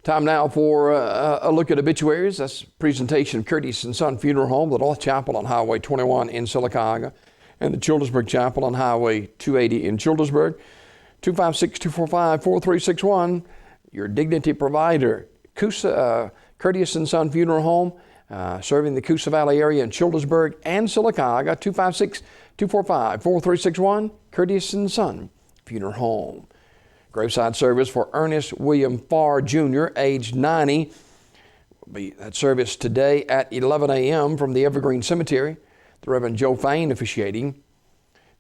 Time now for a look at obituaries. That's a presentation of Curtis & Son Funeral Home, the North Chapel on Highway 21 in Sylacauga, and the Childersburg Chapel on Highway 280 in Childersburg. 256-245-4361, your dignity provider. Curtis & Son Funeral Home, serving the Coosa Valley area in Childersburg and Sylacauga. 256-245-4361, Curtis & Son Funeral Home. Graveside service for Ernest William Farr Jr., age 90. Will be that service today at 11 a.m. from the Evergreen Cemetery. The Reverend Joe Fain officiating.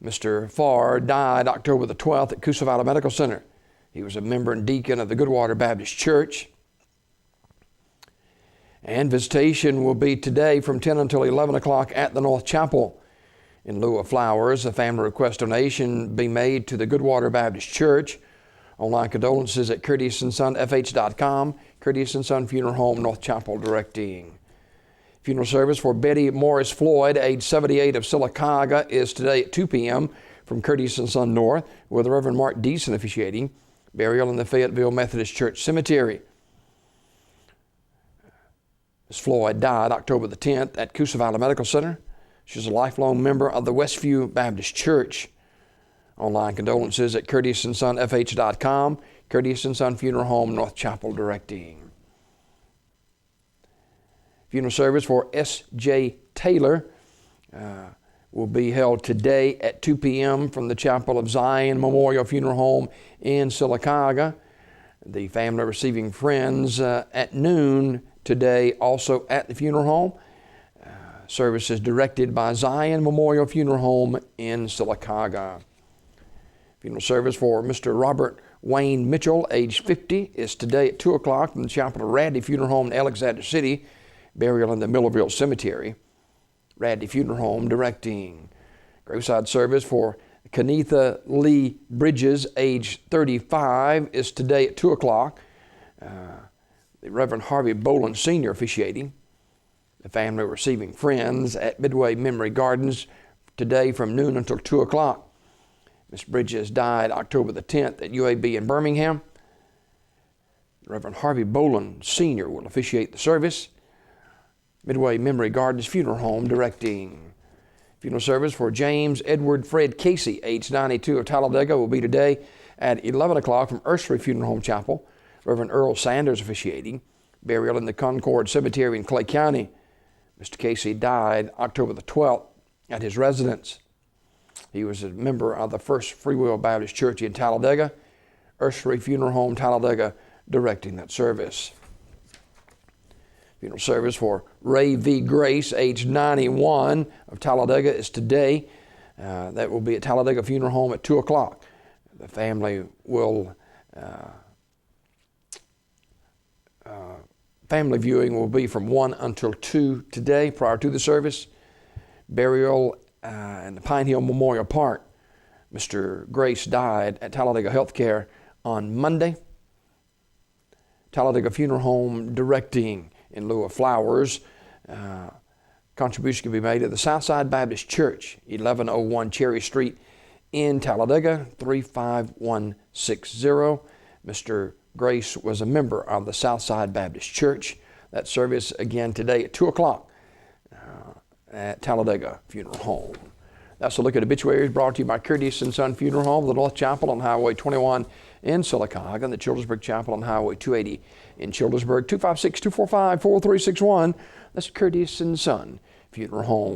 Mr. Farr died October the 12th at Coosa Valley Medical Center. He was a member and deacon of the Goodwater Baptist Church. And visitation will be today from 10 until 11 o'clock at the North Chapel. In lieu of flowers, a family request donation be made to the Goodwater Baptist Church. Online condolences at curtissonsonfh.com. Curtis & Son Funeral Home, North Chapel directing. Funeral service for Betty Morris Floyd, age 78 of Sylacauga, is today at 2 p.m. from Curtis & Son North, with the Reverend Mark Deason officiating. Burial in the Fayetteville Methodist Church Cemetery. Ms. Floyd died October the 10th at Coosa Valley Medical Center. She's a lifelong member of the Westview Baptist Church. Online condolences at curtissonsonfh.com. Curtis & Son Funeral Home, North Chapel directing. Funeral service for S.J. Taylor will be held today at 2 p.m. from the Chapel of Zion Memorial Funeral Home in Sylacauga. The family receiving friends at noon today, also at the funeral home. Service is directed by Zion Memorial Funeral Home in Sylacauga. Funeral service for Mr. Robert Wayne Mitchell, age 50, is today at 2 o'clock from the Chapel of Radley Funeral Home in Alexander City. Burial in the Millerville Cemetery. Radley Funeral Home directing. Graveside service for Kenetha Lee Bridges, age 35, is today at 2 o'clock. The Reverend Harvey Boland Sr. officiating. The family receiving friends at Midway Memory Gardens today from noon until 2 o'clock. Ms. Bridges died October the 10th at UAB in Birmingham. Reverend Harvey Boland Sr. will officiate the service. Midway Memory Gardens Funeral Home directing. Funeral service for James Edward Fred Casey, age 92 of Talladega, will be today at 11 o'clock from Ursery Funeral Home Chapel. Reverend Earl Sanders officiating. Burial in the Concord Cemetery in Clay County. Mr. Casey died October the 12th at his residence. He was a member of the First Free Will Baptist Church in Talladega. Ursery Funeral Home, Talladega, directing that service. Funeral service for Ray V. Grace, age 91 of Talladega, is today. That will be at Talladega Funeral Home at 2 o'clock. The family will, family viewing will be from 1 until 2 today prior to the service. Burial in the Pine Hill Memorial Park. Mr. Grace died at Talladega Healthcare on Monday. Talladega Funeral Home directing. In lieu of flowers, contribution can be made to the Southside Baptist Church, 1101 Cherry Street in Talladega, 35160. Mr. Grace was a member of the Southside Baptist Church. That service again today at 2 o'clock at Talladega Funeral Home. That's a look at obituaries brought to you by Curtis & Son Funeral Home, the North Chapel on Highway 21 in Sylacauga, and the Childersburg Chapel on Highway 280 in Childersburg. 256-245-4361. That's Curtis & Son Funeral Home.